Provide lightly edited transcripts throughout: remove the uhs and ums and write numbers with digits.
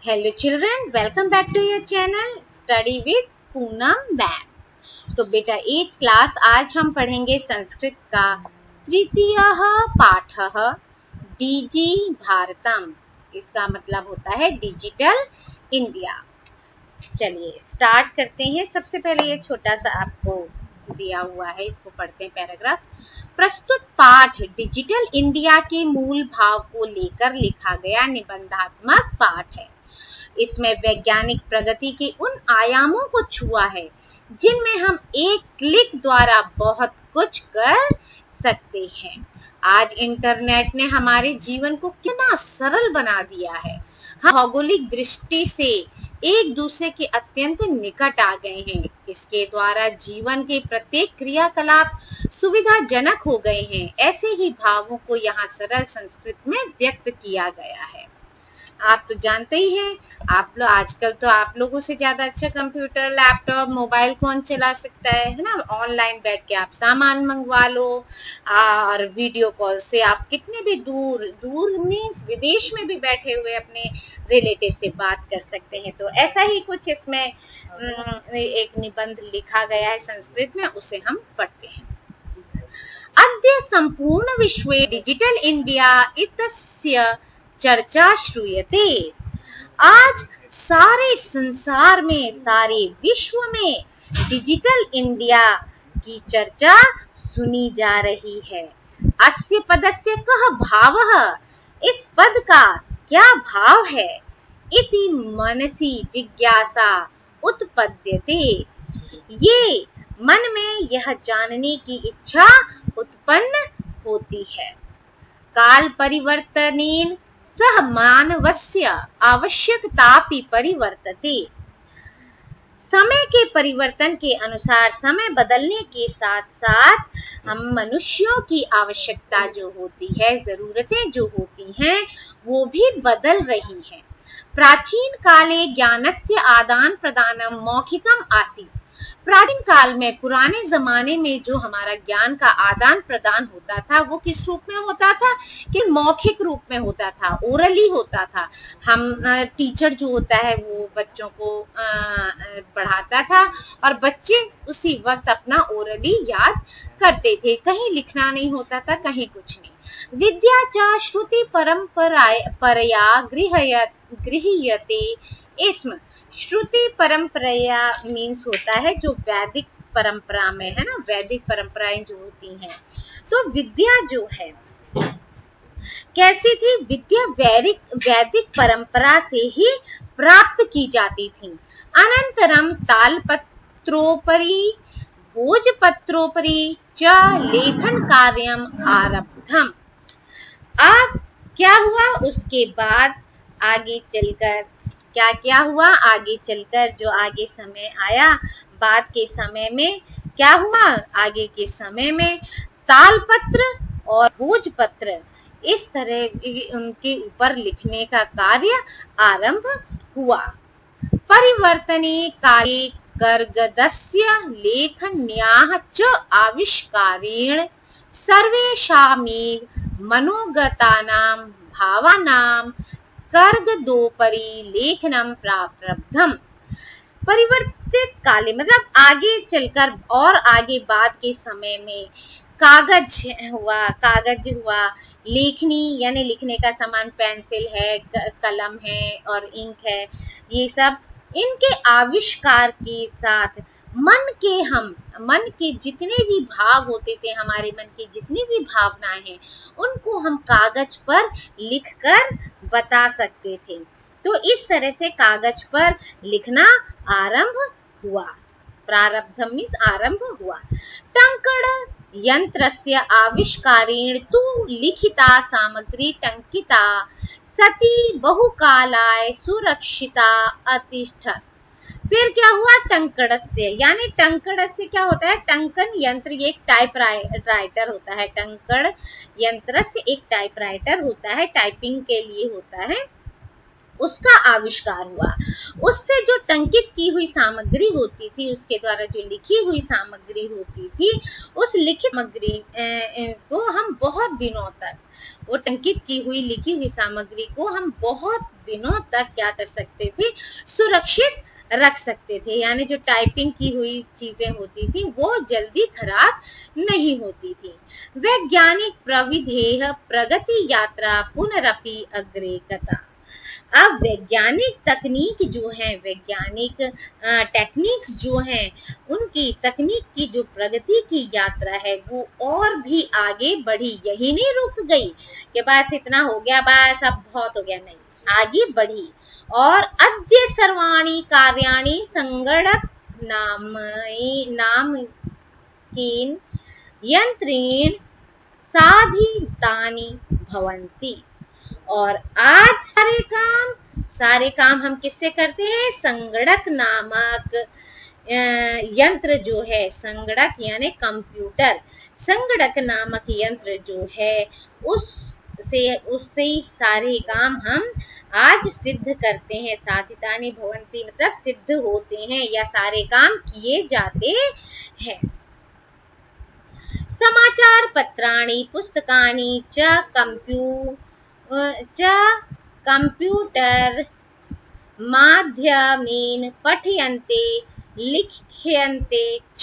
Hello children, welcome back to your channel study with Poonam ma'am. तो बेटा eight class आज हम पढ़ेंगे संस्कृत का तृतीय पाठः डीजी भारतम। इसका मतलब होता है डिजिटल इंडिया। चलिए स्टार्ट करते हैं। सबसे पहले ये छोटा सा आपको दिया हुआ है, इसको पढ़ते हैं पैराग्राफ। प्रस्तुत पाठ डिजिटल इंडिया के मूल भाव को लेकर लिखा गया निबंधात्मक पाठ है। इसमें वैज्ञानिक प्रगति के उन आयामों को छुआ है जिनमें हम एक क्लिक द्वारा बहुत कुछ कर सकते हैं। आज इंटरनेट ने हमारे जीवन को कितना सरल बना दिया है। हम भौगोलिक दृष्टि से एक दूसरे के अत्यंत निकट आ गए हैं। इसके द्वारा जीवन के प्रत्येक क्रियाकलाप सुविधाजनक हो गए हैं। ऐसे ही भावों को यहाँ सरल संस्कृत में व्यक्त किया गया है। आप तो जानते ही हैं, आप लोग आजकल तो आप लोगों से ज्यादा अच्छा कंप्यूटर, लैपटॉप, मोबाइल कौन चला सकता है ना। ऑनलाइन बैठ के आप सामान मंगवा लो और वीडियो कॉल से आप कितने भी दूर मीन्स विदेश में भी बैठे हुए अपने रिलेटिव से बात कर सकते हैं। तो ऐसा ही कुछ इसमें एक निबंध लिखा गया है संस्कृत में, उसे हम पढ़ते हैं। अद्य संपूर्ण विश्वे डिजिटल इंडिया इत्यस्य चर्चा श्रूयते। आज सारे संसार में, सारे विश्व में डिजिटल इंडिया की चर्चा सुनी जा रही है। अस्य पदस्य कः भावः, इस पद का क्या भाव है। इति मनसि जिज्ञासा उत्पद्यते, ये मन में यह जानने की इच्छा उत्पन्न होती है। काल परिवर्तनेन सह मानवस्य आवश्यकतापि परिवर्तते। समय के परिवर्तन के अनुसार, समय बदलने के साथ साथ हम मनुष्यों की आवश्यकता जो होती है, जरूरतें जो होती हैं, वो भी बदल रही हैं। प्राचीन काले ज्ञानस्य आदान प्रदानम मौखिकम आसीत्। प्राचीन काल में, पुराने जमाने में जो हमारा ज्ञान का आदान प्रदान होता था वो किस रूप में होता था कि मौखिक रूप में होता था, ओरली होता था। हम टीचर जो होता है वो बच्चों को पढ़ाता था और बच्चे उसी वक्त अपना ओरली याद करते थे। कहीं लिखना नहीं होता था, कहीं कुछ नहीं। विद्या च श्रुति परंपरया गृह्यते। इसमें श्रुति परंपरा मीन्स होता है जो वैदिक परंपरा में है ना, वैदिक परंपराएं जो होती हैं। तो विद्या जो है कैसी थी, विद्या वैदिक परंपरा से ही प्राप्त की जाती थी। अनंतरम तालपत्रोपरि भोजपत्रोपरि च लेखन कार्यम आरब्धम। अब क्या हुआ उसके बाद आगे चलकर, क्या हुआ आगे चलकर, जो आगे समय आया, बाद के समय में क्या हुआ, आगे के समय में तालपत्र और भोजपत्र इस तरह उनके ऊपर लिखने का कार्य आरंभ हुआ। परिवर्तने काले कर्गदस्य लेखन्याः च आविष्कारेण सर्वेषामेव मनोगतानां भावानां कर्गदोपरि लेखनम प्रारब्धम। परिवर्तित काले मतलब आगे चलकर और आगे बाद के समय में कागज हुआ, लेखनी यानी लिखने का सामान, पेंसिल है, कलम है और इंक है, ये सब इनके आविष्कार के साथ मन के जितने भी भाव होते थे, हमारे मन की जितनी भी भावनाएं हैं, उनको हम कागज पर लिखकर बता सकते थे। तो इस तरह से कागज पर लिखना आरंभ हुआ। प्रारब्धम मीन्स आरंभ हुआ। टंकण यंत्रस्य आविष्कारेण तु लिखिता सामग्री टंकिता सती बहुकालाय सुरक्षिता अतिष्ठत। फिर क्या हुआ, टंकणस्य यानी टंकणस्य क्या होता है, टंकन यंत्र, ये एक टाइप राइटर होता है। टंकण यंत्र से एक टाइप राइटर होता है, टाइपिंग के लिए होता है। उसका आविष्कार हुआ। उससे जो टंकित की हुई सामग्री होती थी, उसके द्वारा जो लिखी हुई सामग्री होती थी, उस लिखित सामग्री को हम बहुत दिनों तक, वो टंकित की हुई लिखी हुई सामग्री को हम बहुत दिनों तक क्या कर सकते थे, सुरक्षित रख सकते थे। यानी जो टाइपिंग की हुई चीजें होती थी वो जल्दी खराब नहीं होती थी। वैज्ञानिक प्रविधेय प्रगति यात्रा पुनरपि अग्रे गता। अब वैज्ञानिक तकनीक जो है, वैज्ञानिक टेक्निक्स जो हैं, उनकी तकनीक की जो प्रगति की यात्रा है वो और भी आगे बढ़ी, यही नहीं रुक गई कि बस इतना हो गया, बस अब बहुत हो गया, नहीं, आगे बढ़ी। और अद्य सर्वाणि कार्याणि संगणक नामकेन यंत्रेण साधितानि भवन्ति। और आज सारे काम हम किससे करते हैं, संगणक नामक यंत्र जो है, संगणक यानी कंप्यूटर, संगणक नामक यंत्र जो है उससे सारे काम हम आज सिद्ध करते हैं। साधितानि भवन्ति मतलब सिद्ध होते हैं या सारे काम किए जाते हैं। समाचार पत्राणि पुस्तकानि च कंप्यूटर माध्यमेन पठ्यन्ते लिख्यन्ते च।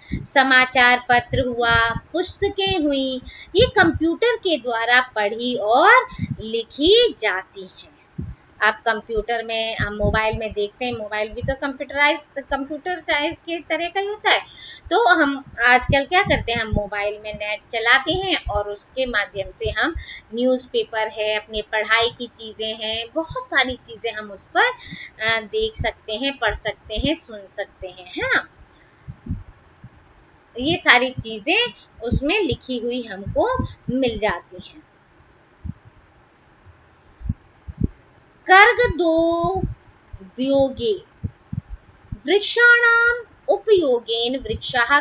समाचार पत्र हुआ, पुस्तकें हुई, ये कंप्यूटर के द्वारा पढ़ी और लिखी जाती हैं। आप कंप्यूटर में, हम मोबाइल में देखते हैं, मोबाइल भी तो कंप्यूटर के तरह का ही होता है। तो हम आजकल क्या करते हैं, हम मोबाइल में नेट चलाते हैं और उसके माध्यम से हम न्यूज़पेपर है, अपनी पढ़ाई की चीज़ें हैं, बहुत सारी चीज़ें हम उस पर देख सकते हैं, पढ़ सकते हैं, सुन सकते हैं, है ना। ये सारी चीजें उसमें लिखी हुई हमको मिल जाती हैं। कर्गदोद्योगे वृक्षाणाम उपयोगेन वृक्षाः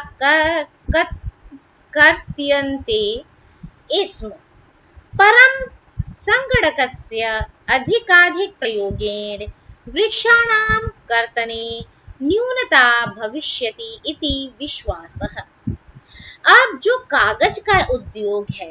कर्त्यन्ते स्म, परं संगणकस्य अधिकाधिक प्रयोगेन वृक्षाणां कर्तने न्यूनता भविष्यति इति विश्वासः। अब जो कागज का उद्योग है,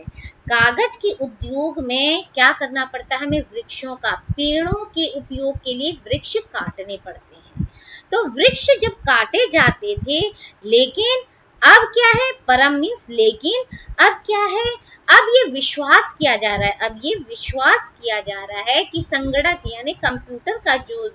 कागज के उद्योग में क्या करना पड़ता है, हमें वृक्षों का, पेड़ों के उपयोग के लिए वृक्ष काटने पड़ते हैं। तो वृक्ष जब काटे जाते थे, लेकिन अब क्या है, परम मीन्स लेकिन, अब क्या है, अब ये विश्वास किया जा रहा है, अब ये विश्वास किया जा रहा है कि संगणक यानी कंप्यूटर का जो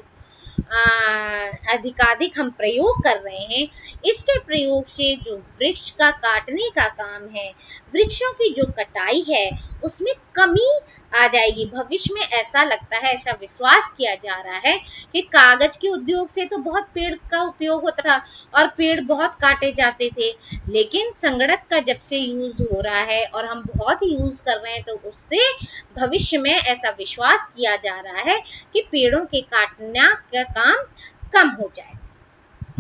अधिकाधिक हम प्रयोग कर रहे हैं, इसके प्रयोग से जो वृक्ष का काटने का काम है, वृक्षों की जो कटाई है, उसमें कमी आ जाएगी भविष्य में। ऐसा लगता है, ऐसा विश्वास किया जा रहा है कि कागज के उद्योग से तो बहुत पेड़ का उपयोग होता था और पेड़ बहुत काटे जाते थे, लेकिन संगणक का जब से यूज हो रहा है और हम बहुत यूज कर रहे हैं, तो उससे भविष्य में ऐसा विश्वास किया जा रहा है कि पेड़ों के काटना का काम कम हो जाए।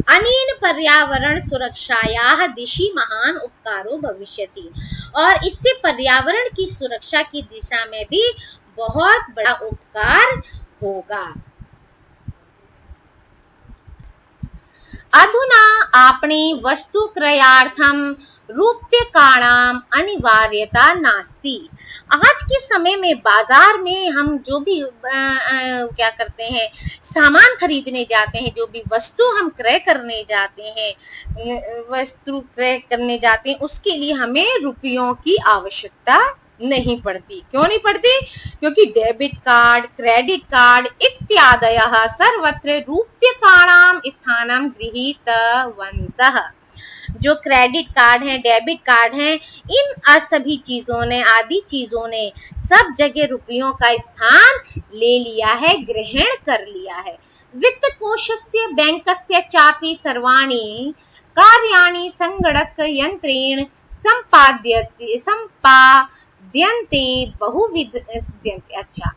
अनेन पर्यावरण सुरक्षायाः दिशि महान उपकारो भविष्यति, और इससे पर्यावरण की सुरक्षा की दिशा में भी बहुत बड़ा उपकार होगा। अधुना आपणे वस्तु क्रयार्थम रूप्यकाणाम अनिवार्यता नास्ति। आज के समय में बाजार में हम जो भी क्या करते हैं, सामान खरीदने जाते हैं, जो भी वस्तु हम क्रय करने जाते हैं, उसके लिए हमें रुपयों की आवश्यकता नहीं पड़ती। क्यों नहीं पड़ती? क्योंकि डेबिट कार्ड, क्रेडिट कार्ड इत्यादयः सर्वत्र रूप्यकाणां स्थानं गृहीतवन्तः। जो क्रेडिट कार्ड है, डेबिट कार्ड है, इन सभी चीजों ने, आदि चीजों ने सब जगह रुपयों का स्थान ले लिया है, ग्रहण कर लिया है। वित्त कोशस्य बैंकस्य चापि सर्वाणि कार्याणि संगणक यंत्रेण संपाद्यन्ते बहुविध। अच्छा,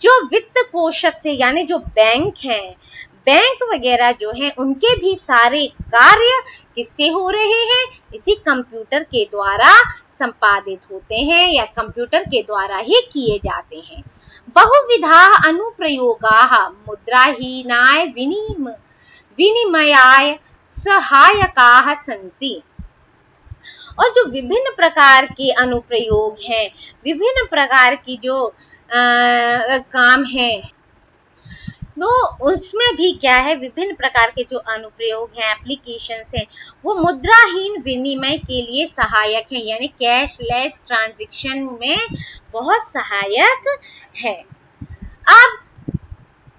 जो वित्त कोशस्य यानी जो बैंक है, बैंक वगैरह जो है, उनके भी सारे कार्य किससे हो रहे हैं, इसी कंप्यूटर के द्वारा संपादित होते हैं या कंप्यूटर के द्वारा ही किए जाते हैं। बहुविधा अनुप्रयोगाः मुद्राहीनाय विनिमयाय सहायकाः सन्ति। और जो विभिन्न प्रकार के अनुप्रयोग हैं, विभिन्न प्रकार की जो काम है, तो उसमें भी क्या है, विभिन्न प्रकार के जो अनुप्रयोग हैं, एप्लीकेशंस हैं, वो मुद्राहीन विनिमय के लिए सहायक हैं, यानी कैशलेस ट्रांजैक्शन में बहुत सहायक है। अब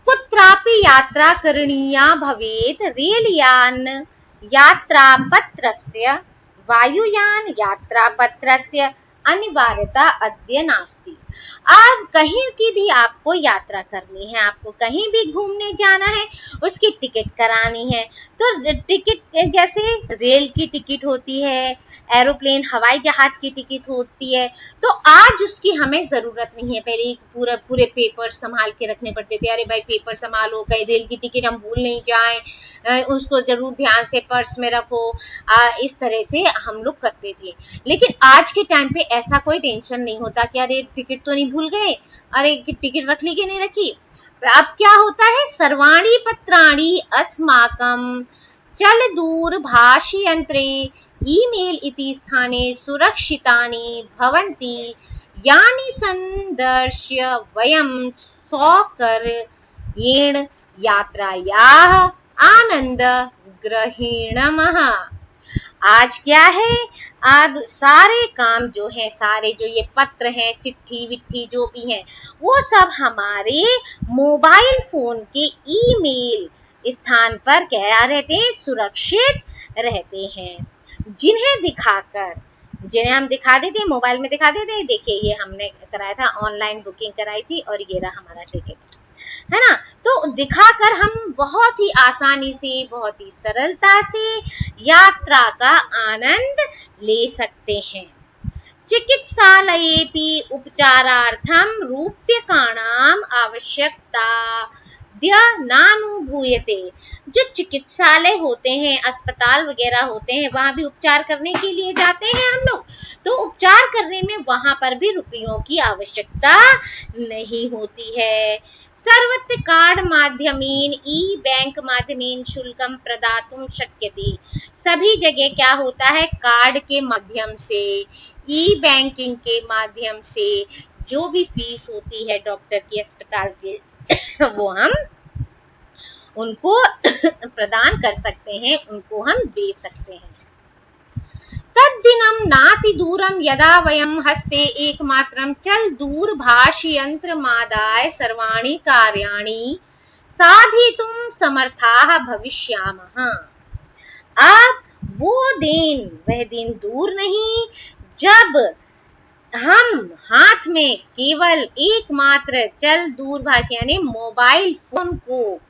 कुत्रापि यात्रा करणीया भवेत् रेलयान यात्रापत्रस्य वायुयान यात्रापत्रस्य अनिवार्यता अद्य नास्ति। अब कहीं की भी आपको यात्रा करनी है, आपको कहीं भी घूमने जाना है, उसकी टिकट करानी है, तो टिकट जैसे रेल की टिकट होती है, एरोप्लेन हवाई जहाज की टिकट होती है, तो आज उसकी हमें जरूरत नहीं है। पहले पूरे पेपर संभाल के रखने पड़ते थे, अरे भाई पेपर संभालो, कहीं रेल की टिकट हम भूल नहीं जाएं, उसको जरूर ध्यान से पर्स में रखो, इस तरह से हम लोग करते थे। लेकिन आज के टाइम पे ऐसा कोई टेंशन नहीं होता कि अरे टिकट तो नहीं भूल गए, अरे टिकट रख ली कि नहीं रखी। अब क्या होता है, सर्वाणी पत्राणि अस्माकं चल दूरभाष यंत्रे ईमेल इति स्थाने सुरक्षितानि भवन्ति यानि संदर्श्य वयं सौकर्येण यात्रायाः आनंद ग्रहीणमः। आज क्या है, अब सारे काम जो है, सारे जो ये पत्र हैं, चिट्ठी विट्ठी जो भी हैं, वो सब हमारे मोबाइल फोन के ईमेल स्थान पर क्या रहते हैं, सुरक्षित रहते हैं। जिन्हें हम दिखा देते हैं, मोबाइल में दिखा देते हैं, देखिए ये हमने कराया था, ऑनलाइन बुकिंग कराई थी और ये रहा हमारा टिकट, है ना। तो दिखाकर हम बहुत ही आसानी से, बहुत ही सरलता से यात्रा का आनंद ले सकते हैं। चिकित्सालयेपि उपचारार्थं रूप्यकाणाम् आवश्यकता नानुभूयते। जो चिकित्सालय होते हैं, अस्पताल वगैरह होते हैं, वहां भी उपचार करने के लिए जाते हैं हम लोग, तो उपचार करने में वहां पर भी रुपयों की आवश्यकता नहीं होती है। सर्वत्र कार्ड माध्यमेन ई बैंक माध्यमेन शुल्कम प्रदातुं शक्यते। सभी जगह क्या होता है, कार्ड के माध्यम से, ई बैंकिंग के माध्यम से जो भी फीस होती है डॉक्टर की, अस्पताल की, वो हम उनको प्रदान कर सकते हैं, उनको हम दे सकते हैं। तद्दिनं नाति दूरं यदा वयं हस्ते एकमात्रं चल दूरभाष यंत्रमादाय सर्वाणि कार्याणि साधितुं समर्थाः भविष्यामः। अब वह दिन दूर नहीं जब हम हाथ में केवल एकमात्र चल दूरभाष यानी मोबाइल फोन को,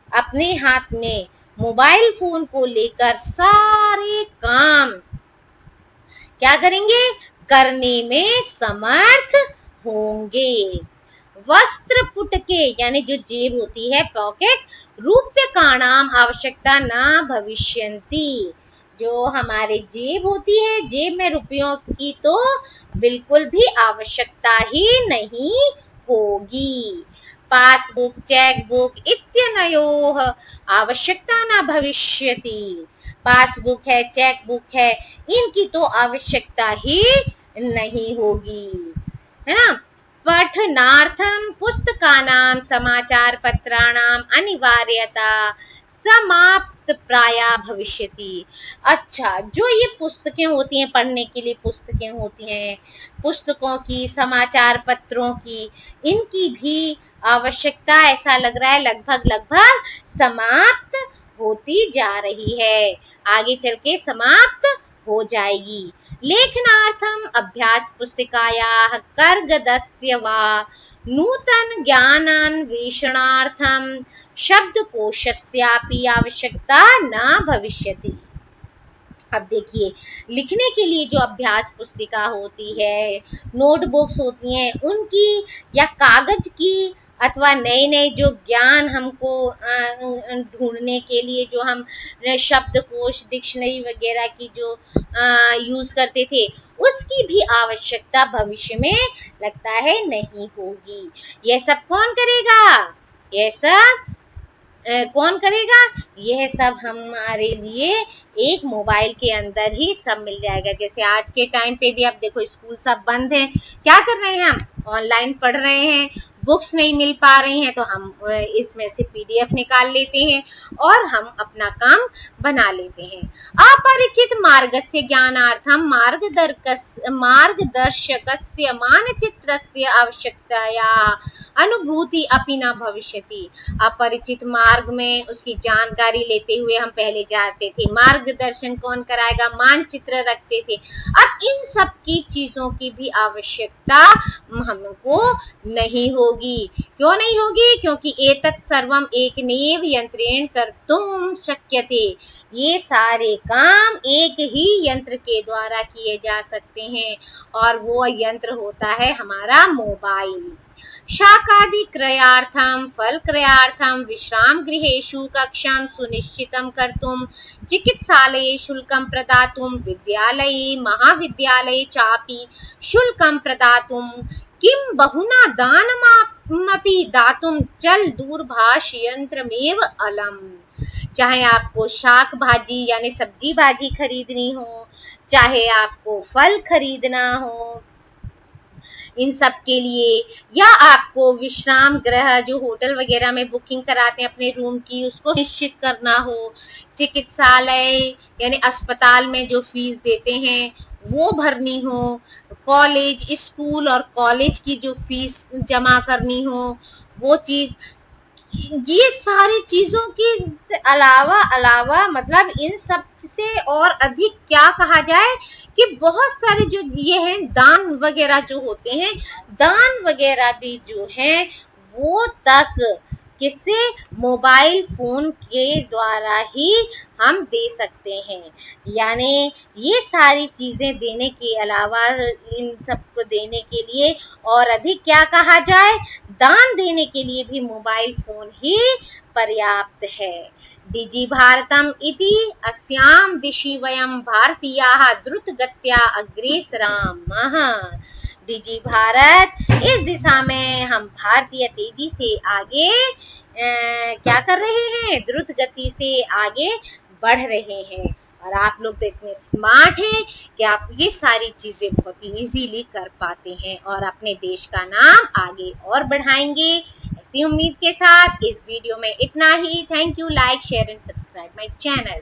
अपने हाथ में मोबाइल फोन को लेकर सारे काम क्या करेंगे, करने में समर्थ होंगे। वस्त्र पुटके यानी जो जेब होती है, पॉकेट, रूप्यकाणाम आवश्यकता न भविष्यन्ति। जो हमारे जेब होती है, जेब में रुपयों की तो बिल्कुल भी आवश्यकता ही नहीं होगी। पासबुक, चेकबुक इत्यनयोः आवश्यकता न भविष्यति। पासबुक है, चेकबुक है, इनकी तो आवश्यकता ही नहीं होगी, है ना। पठनार्थं पुस्तकानां समाचार पत्राणां अनिवार्यता समाप्त प्राया भविष्यति। अच्छा, जो ये पुस्तकें होती हैं, पढ़ने के लिए पुस्तकें होती हैं, पुस्तकों की, समाचार पत्रों की, इनकी भी आवश्यकता ऐसा लग रहा है लगभग समाप्त होती जा रही है, आगे चल के समाप्त हो जाएगी। लेखनार्थम अभ्यास पुस्तिकायाः कर्गदस्य वा नूतन ज्ञानान्वेषणार्थम शब्दकोशस्यापि आवश्यकता न भविष्यति। अब देखिए, लिखने के लिए जो अभ्यास पुस्तिका होती है, नोटबुक्स होती हैं, उनकी या कागज की अथवा नए नए जो ज्ञान हमको ढूंढने के लिए जो हम शब्दकोश डिक्शनरी वगैरह की जो यूज करते थे, उसकी भी आवश्यकता भविष्य में लगता है नहीं होगी। यह सब कौन करेगा? यह सब कौन करेगा? यह सब हमारे लिए एक मोबाइल के अंदर ही सब मिल जाएगा। जैसे आज के टाइम पे भी आप देखो स्कूल सब बंद है, क्या कर रहे हैं हम? ऑनलाइन पढ़ रहे हैं। बुक्स नहीं मिल पा रही हैं तो हम इसमें से पीडीएफ निकाल लेते हैं और हम अपना काम बना लेते हैं। अपरिचित मार्गस्य ज्ञानार्थम मार्गदर्शकस्य मानचित्रस्य आवश्यकताया अनुभूति अपि न भविष्यति। अपरिचित मार्ग में उसकी जानकारी लेते हुए हम पहले जाते थे, मार्गदर्शन कौन कराएगा? मानचित्र रखते थे। अब इन सब की चीजों की भी आवश्यकता हमको नहीं होगी। क्यों नहीं होगी? क्योंकि एतत् सर्वम एकनेव यंत्रेण कर्तुम शक्यते। ये सारे काम एक ही यंत्र के द्वारा किए जा सकते हैं और वो यंत्र होता है हमारा मोबाइल। शाकादि क्रयार्थम फल क्रयार्थम विश्राम गृहेषु कक्षं सुनिश्चितं कर्तुं चिकित्सालये शुल्कं प्रदातुं विद्यालये महाविद्यालये चापि शुल्कं प्रदातुं किं बहुना दानमपि दातुं चल दूरभाष यंत्रमेव अलम। चाहे आपको शाक भाजी यानी सब्जी भाजी खरीदनी हो, चाहे आपको फल खरीदना हो, इन सब के लिए, या आपको विश्राम गृह जो होटल वगैरह में बुकिंग कराते हैं अपने रूम की, उसको निश्चित करना हो, चिकित्सालय यानी अस्पताल में जो फीस देते हैं वो भरनी हो, कॉलेज स्कूल और कॉलेज की जो फीस जमा करनी हो वो चीज, ये सारी चीजों के अलावा मतलब इन सब से और अधिक क्या कहा जाए कि बहुत सारे जो ये हैं दान वगैरह जो होते हैं, दान वगैरह भी जो है वो तक किससे? मोबाइल फोन के द्वारा ही हम दे सकते हैं। यानी ये सारी चीजें देने के अलावा इन सबको देने के लिए और अधिक क्या कहा जाए? दान देने के लिए भी मोबाइल फोन ही पर्याप्त है। डिजि भारतम इति अस्याम दिशि वयम भारतीयाः द्रुतगत्या अग्रेसरामः। डिजि भारत, इस दिशा में हम भारतीय तेजी से आगे क्या कर रहे हैं? द्रुत गति से आगे बढ़ रहे हैं। और आप लोग तो इतने स्मार्ट हैं कि आप ये सारी चीजें बहुत इजीली कर पाते हैं और अपने देश का नाम आगे और बढ़ाएंगे। ऐसी उम्मीद के साथ इस वीडियो में इतना ही। Thank you. Like share and subscribe my channel.